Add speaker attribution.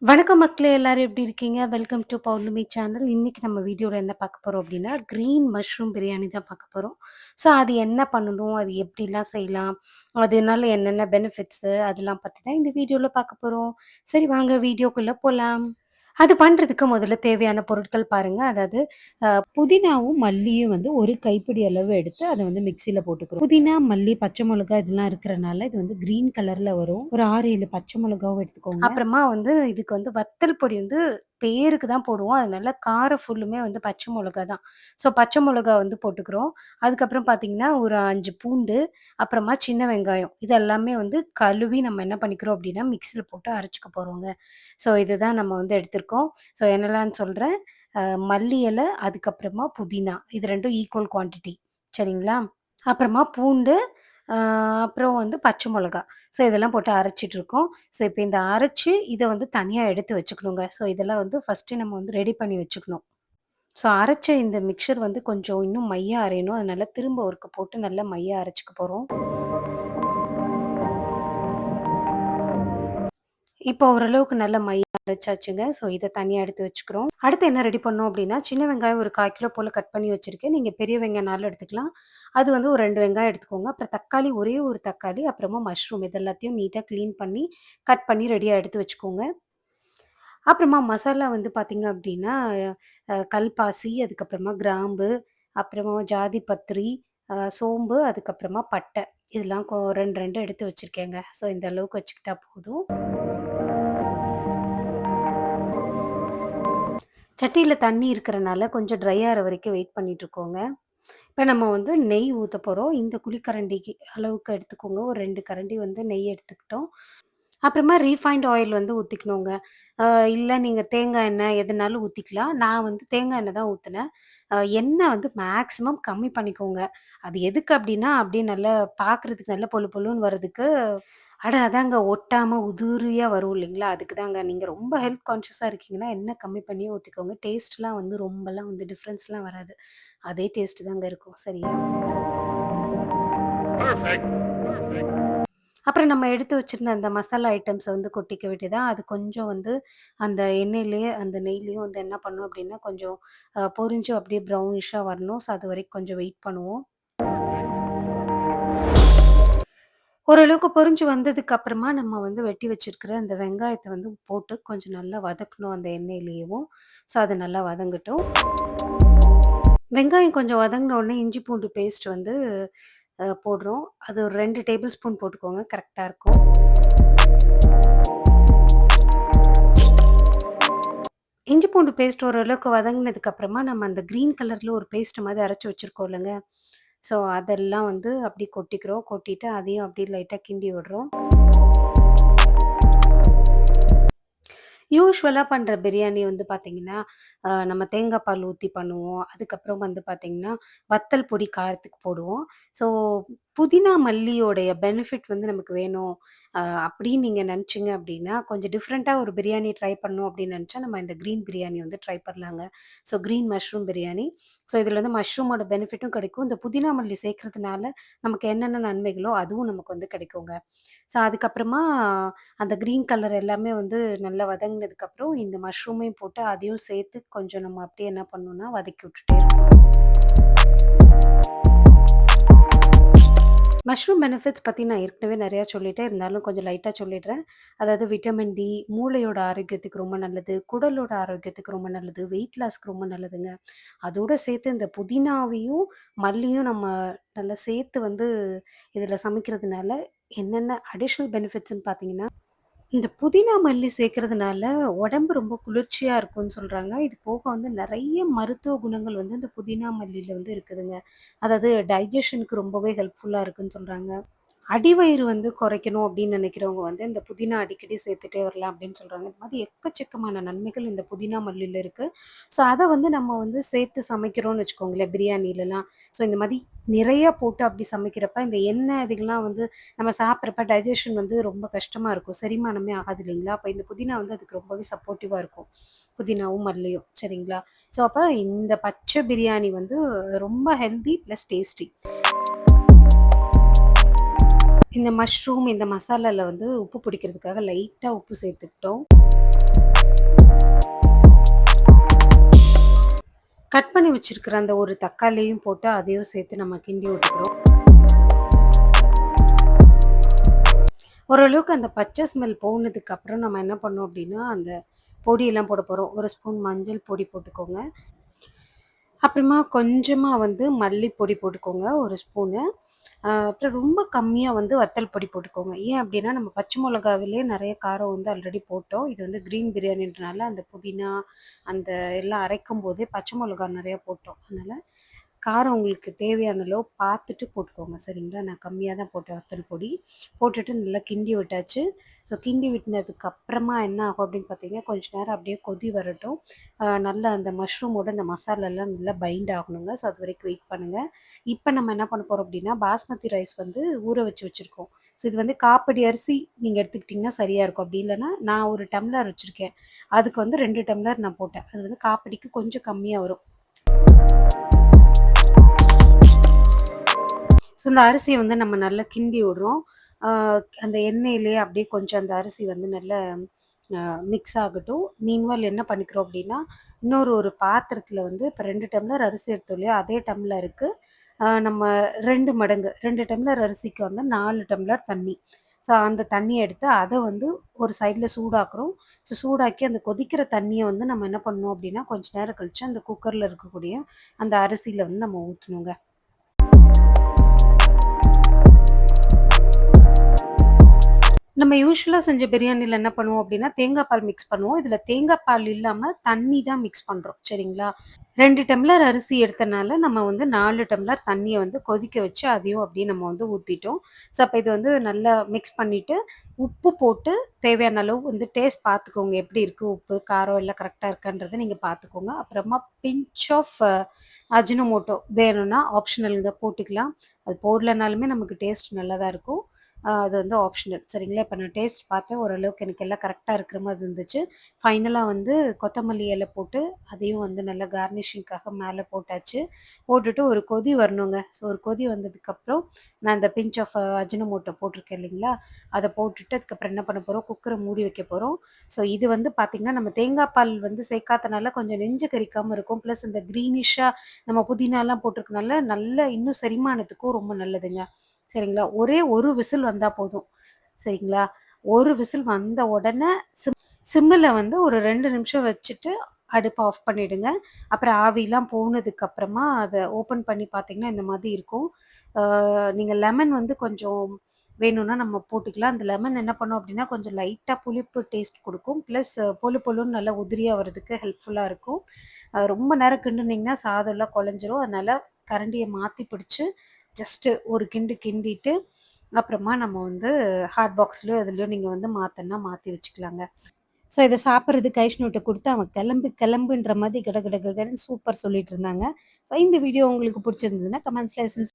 Speaker 1: வணக்கம் மக்களே! எல்லாரும் எப்படி இருக்கீங்க? Welcome to Pournami channel. இன்னைக்கு நம்ம வீடியோல என்ன பார்க்க போறோம் அப்படின்னா, கிரீன் மஷ்ரூம் பிரியாணி தான் பார்க்க போறோம். ஸோ அது என்ன பண்ணணும்? அது எப்படிலாம் செய்யலாம்? அதனால என்னென்ன பெனிஃபிட்ஸு? அதெல்லாம் பத்தி தான் இந்த வீடியோல பார்க்க போறோம். சரி வாங்க வீடியோக்குள்ள போலாம். அது பண்றதுக்கு முதல்ல தேவையான பொருட்கள் பாருங்க. அதாவது புதினாவும், மல்லியும் வந்து ஒரு கைப்பிடி அளவு எடுத்து அத வந்து மிக்ஸியில போட்டுக்கிறோம். புதினா, மல்லி, பச்சை மிளகாய் இதெல்லாம் இருக்கிறனால இது வந்து கிரீன் கலர்ல வரும். ஒரு 6, 7 பச்சை மிளகாவும் எடுத்துக்கோங்க. அப்புறமா வந்து இதுக்கு வந்து வத்தல் பொடி வந்து பேருக்கு தான் போடுவோம். அதனால காரம் ஃபுல்லுமே வந்து பச்சை மிளகா தான். ஸோ பச்சை மிளகா வந்து போட்டுக்கிறோம். அதுக்கப்புறம் பார்த்தீங்கன்னா, ஒரு 5 பூண்டு, அப்புறமா சின்ன வெங்காயம். இது எல்லாமே வந்து கழுவி நம்ம என்ன பண்ணிக்கிறோம் அப்டின்னா, மிக்ஸில போட்டு அரைச்சுக்க போறோங்க. ஸோ இதுதான் நம்ம வந்து எடுத்திருக்கோம். ஸோ என்னலான்னு சொல்றேன். அ மல்லி இல, அதுக்கப்புறமா புதினா. இது 2ம் ஈக்குவல் குவான்டிட்டி சரிங்களா? அப்புறமா பூண்டு, அ அப்புறம் வந்து பச்சை மொளகா. ஸோ இதெல்லாம் போட்டு அரைச்சிட்டுருக்கோம். ஸோ இப்ப இந்த அரைச்சு இத வந்து தனியா எடுத்து வச்சுக்கணுங்க. ஸோ இதெல்லாம் வந்து ஃபர்ஸ்ட்டு நம்ம வந்து ரெடி பண்ணி வச்சுக்கணும். ஸோ அரைச்ச இந்த மிக்ஸர் வந்து கொஞ்சம் இன்னும் மையா அரையணும். அதனால திரும்ப ஒருக்க போட்டு நல்லா மையா அரைச்சுக்க போறோம். இப்போ ஓரளவுக்கு நல்ல மையா அரைச்சாச்சுங்க. ஸோ இத தனியா எடுத்து வச்சுக்கிறோம். அடுத்து என்ன ரெடி பண்ணோம் அப்டின்னா, சின்ன வெங்காயம் ஒரு 1/4 கிலோ போல கட் பண்ணி வச்சிருக்கேன். நீங்க பெரிய வெங்காயம்னாலும் எடுத்துக்கலாம். அது வந்து ஒரு 2 வெங்காயம் எடுத்துக்கோங்க. அப்புறம் தக்காளி ஒரே ஒரு தக்காளி, அப்புறமா மஷ்ரூம் இது எல்லாத்தையும் நீட்டா கிளீன் பண்ணி, கட் பண்ணி ரெடியா எடுத்து வச்சுக்கோங்க. அப்புறமா மசாலா வந்து பார்த்தீங்க அப்டின்னா, கல்பாசி, அதுக்கப்புறமா கிராம்பு, அப்புறமா ஜாதி பத்திரி, சோம்பு, அதுக்கப்புறமா பட்டை. இதெல்லாம் 2, 2 எடுத்து வச்சிருக்கேங்க. ஸோ இந்த அளவுக்கு வச்சுக்கிட்டா போதும். சட்டியில தண்ணி இருக்கிறனால கொஞ்சம் ட்ரை ஆற வரைக்கும் வெயிட் பண்ணிட்டுருக்கோங்க. இப்ப நம்ம வந்து நெய் ஊத்த போறோம். இந்த குழிக்கரண்டிக்கு அளவுக்கு எடுத்துக்கோங்க. ஒரு 2 கரண்டி வந்து நெய் எடுத்துக்கிட்டோம். அப்புறமா ரீஃபைண்ட் ஆயில் வந்து ஊத்திக்கணுங்க. அ இல்ல நீங்க தேங்காய் எண்ணெய் எதுனாலும் ஊத்திக்கலாம். நான் வந்து தேங்காய் எண்ணெய் தான் ஊத்துனேன். எண்ணெய் வந்து மேக்ஸிமம் கம்மி பண்ணிக்கோங்க. அது எதுக்கு அப்டின்னா, அப்டியே நல்லா பார்க்கறதுக்கு நல்லா பொலு பொலுன்னு வரதுக்கு அதாங்க ஒட்டாம உதிரியா வரும் இல்லைங்களா? அதுக்கு தாங்க. நீங்க ரொம்ப ஹெல்த் கான்ஷியஸா இருக்கீங்கன்னா, எண்ணெய் கம்மி பண்ணியே ஊத்திக்கோங்க. டேஸ்ட்லாம் வந்து ரொம்பலாம் வந்து டிஃபரன்ஸ்லாம் வராது. அதே டேஸ்ட் தாங்க இருக்கும். சரியா? அப்புறம் நம்ம எடுத்து வச்சிருந்த அந்த மசாலா ஐட்டம்ஸ வந்து கொட்டிக்க வேண்டியதான். அது கொஞ்சம் வந்து அந்த எண்ணெயிலேயே, அந்த நெய்லயும் வந்து என்ன பண்ணும் அப்டின்னா, கொஞ்சம் பொரிஞ்சு அப்டியே ப்ரௌனிஷா வரணும். ஸோ அதுவரைக்கும் கொஞ்சம் வெயிட் பண்ணுவோம். ஓரளவுக்கு பொரிஞ்சு வந்ததுக்கு அப்புறமா நம்ம வந்து வெட்டி வச்சிருக்கிற அந்த வெங்காயத்த வந்து போட்டு கொஞ்சம் நல்லா வதக்கணும் அந்த எண்ணெயிலேயவும். ஸோ அது நல்லா வதங்கட்டும். வெங்காயம் கொஞ்சம் வதங்குன உடனே இஞ்சி பூண்டு பேஸ்ட் வந்து போடுறோம். அது ஒரு 2 டேபிள் ஸ்பூன் போட்டுக்கோங்க. கரெக்ட்டா இருக்கும். இஞ்சி பூண்டு பேஸ்ட் ஓரளவுக்கு வதங்குனதுக்கு அப்புறமா, நம்ம அந்த கிரீன் கலர்ல ஒரு பேஸ்ட் மாரி அரைச்சு வச்சிருக்கோம் இல்லங்க. ஸோ அதெல்லாம் வந்து அப்படியே கொட்டிக்கிறோம். கொட்டிட்டு அதையும் அப்படியே லைட்டா கிண்டி விடுறோம். யூசுவலா பண்ற பிரியாணி வந்து பார்த்தீங்கன்னா, நம்ம தேங்கா பால் ஊத்தி பண்ணுவோம். அதுக்கப்புறம் வந்து பார்த்தீங்கன்னா, வத்தல் பொடி காரத்துக்கு போடுவோம். ஸோ புதினா, மல்லியோடைய பெனிஃபிட் வந்து நமக்கு வேணும். அப்படின்னு நீங்க நெனச்சீங்க அப்படின்னா, கொஞ்சம் டிஃப்ரெண்ட்டா ஒரு பிரியாணி ட்ரை பண்ணணும் அப்படின்னு நெனச்சா, நம்ம இந்த கிரீன் பிரியாணி வந்து ட்ரை பண்ணலாங்க. So green mushroom biryani. So இதுல வந்து மஷ்ரூமோட பெனிஃபிட்டும் கிடைக்கும். இந்த புதினா, மல்லி சேர்க்கறதுனால நமக்கு என்னென்ன நன்மைகளோ, அதுவும் நமக்கு வந்து கிடைக்குங்க. ஸோ அதுக்கப்புறமா அந்த கிரீன் கலர் எல்லாமே வந்து நல்லா வதங்குனதுக்கப்புறம், இந்த மஷ்ரூமையும் போட்டு அதையும் சேர்த்து கொஞ்சம் நம்ம அப்படியே என்ன பண்ணணும்னா, வதக்கி விட்டுட்டே இருக்கணும். மஷ்ரூம் பெனிஃபிட்ஸ் பத்தி நான் ஏற்கனவே நெறையா சொல்லிட்டேன். இருந்தாலும் கொஞ்சம் லைட்டா சொல்லிடுறேன். அதாவது விட்டமின் டி, மூளையோட ஆரோக்கியத்துக்கு ரொம்ப நல்லது. குடலோட ஆரோக்கியத்துக்கு ரொம்ப நல்லது. வெயிட் லாஸ்க்கு ரொம்ப நல்லதுங்க. அதோட சேர்த்து இந்த புதினாவையும், மல்லியும் நம்ம நல்லா சேர்த்து வந்து இதில சமைக்கிறதுனால என்னென்ன அடிஷனல் பெனிஃபிட்ஸ்ன்னு பார்த்தீங்கன்னா இந்த புதினா, மல்லி சேர்க்கறதுனால உடம்பு ரொம்ப குளிர்ச்சியா இருக்கும்னு சொல்றாங்க. இது போக வந்து நெறைய மருத்துவ குணங்கள் வந்து இந்த புதினா, மல்லில வந்து இருக்குதுங்க. அதாவது டைஜஷனுக்கு ரொம்பவே ஹெல்ப்ஃபுல்லா இருக்குன்னு சொல்றாங்க. அடிவயிறு வந்து குறைக்கணும் அப்படின்னு நினைக்கிறவங்க வந்து இந்த புதினா அடிக்கடி சேர்த்துட்டே வரலாம் அப்படின்னு சொல்றாங்க. இந்த மாதிரி எக்கச்சக்கமான நன்மைகள் இந்த புதினா, மல்லில இருக்கு. ஸோ அத வந்து நம்ம வந்து சேர்த்து சமைக்கிறோம்னு வச்சுக்கோங்களேன், பிரியாணிலலாம். ஸோ இந்த மாரி நிறைய போட்டு அப்படி சமைக்கிறப்ப, இந்த எண்ணெய் இதுகெல்லாம் வந்து நம்ம சாப்பிட்றப்ப டைஜஷன் வந்து ரொம்ப கஷ்டமா இருக்கும். செரிமானமே ஆகாது இல்லைங்களா? அப்ப இந்த புதினா வந்து அதுக்கு ரொம்பவே சப்போர்ட்டிவா இருக்கும். புதினாவும், மல்லியும் சரிங்களா? ஸோ அப்ப இந்த பச்சை பிரியாணி வந்து ரொம்ப ஹெல்தி பிளஸ் டேஸ்டி. இந்த மஷ்ரூம், இந்த மசாலால வந்து உப்பு பிடிக்கிறதுக்காக லைட்டா உப்பு சேர்த்துக்கிட்டோம். கட் பண்ணி வச்சிருக்கிற அந்த ஒரு தக்காளியும் போட்டு அதையும் சேர்த்து நம்ம கிண்டி விட்டுக்கிறோம். ஓரளவுக்கு அந்த பச்சை ஸ்மெல் போனதுக்கு அப்புறம் நம்ம என்ன பண்ணோம் அப்படின்னா, அந்த பொடியெல்லாம் போட போறோம். 1 ஸ்பூன் மஞ்சள் பொடி போட்டுக்கோங்க. அப்புறமா கொஞ்சமா வந்து மல்லி பொடி போட்டுக்கோங்க 1 ஸ்பூனு. அப்புறம் ரொம்ப கம்மியா வந்து வத்தல் பொடி போட்டுக்கோங்க. ஏன் அப்படின்னா, நம்ம பச்சை மிளகாவிலேயே நெறைய காரம் வந்து ஆல்ரெடி போட்டோம். இது வந்து கிரீன் பிரியாணின்றனால அந்த புதினா, அந்த எல்லாம் அரைக்கும்போதே பச்சை மிளகா நெறையா போட்டோம். அதனால காரம் உங்களுக்கு தேவையான அளவு பார்த்துட்டு போட்டுக்கோங்க. சரிங்களா? நான் கம்மியா தான் போட்டேன் வத்தல் பொடி. போட்டுட்டு நல்லா கிண்டி விட்டாச்சு. ஸோ கிண்டி விட்டுனதுக்கு அப்புறமா என்ன ஆகும் அப்படின்னு பார்த்தீங்கன்னா, கொஞ்ச நேரம் அப்படியே கொதி வரட்டும். நல்லா அந்த மஷ்ரூமோட அந்த மசாலாலாம் நல்லா பைண்ட் ஆகணுங்க. ஸோ அது வரைக்கும் வெயிட் பண்ணுங்க. இப்ப நம்ம என்ன பண்ண போறோம் அப்படின்னா, பாஸ்மதி ரைஸ் வந்து ஊற வச்சு வச்சிருக்கோம். ஸோ இது வந்து 1/4 படி அரிசி நீங்க எடுத்துக்கிட்டீங்கன்னா சரியா இருக்கும். அப்படி இல்லன்னா, நான் 1 டம்ளர் வச்சிருக்கேன். அதுக்கு வந்து 2 டம்ளர் நான் போட்டேன். அது வந்து 1/4 படிக்கு கொஞ்சம் கம்மியா வரும். ஸோ இந்த அரிசிய வந்து நம்ம நல்லா கிண்டி விடுறோம். ஆ அந்த எண்ணெயிலேயே அப்படியே கொஞ்சம் அந்த அரிசி வந்து நல்லா மிக்ஸ் ஆகட்டும். மீன்வால் என்ன பண்ணிக்கிறோம் அப்படின்னா, இன்னொரு ஒரு பாத்திரத்தில வந்து இப்ப 2 டம்ளர் அரிசி எடுத்தோம் இல்லையா? அதே டம்ளருக்கு நம்ம 2 மடங்கு 2 டம்ளர் அரிசிக்கு வந்து 4 டம்ளர் தண்ணி. ஸோ அந்த தண்ணிய எடுத்து அத வந்து ஒரு சைட்ல சூடாக்குறோம். ஸோ சூடாக்கி அந்த கொதிக்கிற தண்ணிய வந்து நம்ம என்ன பண்ணணும் அப்படின்னா, கொஞ்ச நேரம் கழிச்சு அந்த குக்கர்ல இருக்கக்கூடிய அந்த அரிசியில வந்து நம்ம ஊத்தணுங்க. நம்ம யூசுவலா செஞ்ச பிரியாணில என்ன பண்ணுவோம் அப்டின்னா, தேங்காய் பால் மிக்ஸ் பண்ணுவோம். இதுல தேங்காய் பால் இல்லாம தண்ணி தான் மிக்ஸ் பண்றோம். சரிங்களா? 2 டம்ளர் அரிசி எடுத்தனால நம்ம வந்து 4 டம்ளர் தண்ணிய வந்து கொதிக்க வச்சு, அதையும் அப்டியே நம்ம வந்து ஊத்திட்டோம். ஸோ, அப்ப இது வந்து நல்லா மிக்ஸ் பண்ணிட்டு, உப்பு போட்டு தேவையான அளவு வந்து டேஸ்ட் பார்த்துக்கோங்க. எப்டி இருக்கு உப்பு, காரம் எல்லாம் கரெக்ட்டா இருக்கான்றத நீங்க பார்த்துக்கோங்க. அப்புறமா பிஞ்ச் ஆஃப் அஜினோமோட்டோ வேணும்னா ஆப்ஷனல்ங்க போட்டுக்கலாம். அது போடலனாலுமே நமக்கு டேஸ்ட் நல்லா தான் இருக்கும். அது வந்து ஆப்ஷனல். சரிங்களா? இப்ப நான் டேஸ்ட் பார்த்தேன். ஓரளவுக்கு எனக்கு எல்லாம் கரெக்ட்டா இருக்கிற மாரி இருந்துச்சு. ஃபைனலா வந்து கொத்தமல்லி இல போட்டு, அதையும் வந்து நல்லா கார்னிஷிங்க்காக மேல போட்டாச்சு. போட்டுட்டு ஒரு கொதி வரணுங்க. ஸோ ஒரு கொதி வந்ததுக்கப்புறம், நான் அந்த பிஞ்ச் ஆஃப் அஜினோமோட்டோ போட்டிருக்கேன் இல்லைங்களா? அத போட்டுட்டு அதுக்கப்புறம் என்ன பண்ண போறோம், குக்கர மூடி வைக்க போறோம். ஸோ இது வந்து பார்த்தீங்கன்னா, நம்ம தேங்காய் பால் வந்து சேர்க்காதனால கொஞ்சம் நெஞ்சு கரிக்காம இருக்கும். ப்ளஸ் இந்த கிரீனிஷா நம்ம புதினாலாம் போட்டிருக்கனால, நல்ல இன்னும் செரிமானத்துக்கும் ரொம்ப நல்லதுங்க. சரிங்களா? ஒரே ஒரு விசில் வந்தா போதும். சரிங்களா? ஒரு விசில் வந்த உடனே சிம்முல வந்து ஒரு 2 நிமிஷம் வச்சுட்டு அடுப்ப ஆஃப் பண்ணிடுங்க. அப்புறம் ஆவிலாம் போனதுக்கு அப்புறமா அத ஓப்பன் பண்ணி பார்த்தீங்கன்னா, இந்த மாதிரி இருக்கும். நீங்க லெமன் வந்து கொஞ்சம் வேணும்னா நம்ம போட்டுக்கலாம். அந்த லெமன் என்ன பண்ணும் அப்டின்னா, கொஞ்சம் லைட்டா புளிப்பு டேஸ்ட் குடுக்கும். ப்ளஸ் பொலு பொலுன்னு நல்லா உதிரியா வரதுக்கு ஹெல்ப்ஃபுல்லா இருக்கும். ரொம்ப நேரம் கிண்டுனீங்கன்னா சாதம்லாம் குழஞ்சிரும். அதனால கரண்டிய மாத்தி பிடிச்சு, ஜஸ்ட்டு ஒரு கிண்டு கிண்டிட்டு, அப்புறமா நம்ம வந்து ஹாட் பாக்ஸ்லயோ எதுலயோ நீங்க வந்து மாத்தன்னா மாத்தி வச்சுக்கலாங்க. ஸோ இத சாப்பிடுறதுக்கு ஐஷ்ணுட்ட குடுத்து அவன் கிளம்பு கிளம்புன்ற மாதிரி கட கட கடன்னு சூப்பர் சொல்லிட்டு இருந்தாங்க. ஸோ இந்த வீடியோ உங்களுக்கு பிடிச்சிருந்ததுன்னா கமெண்ட்ஸ்ல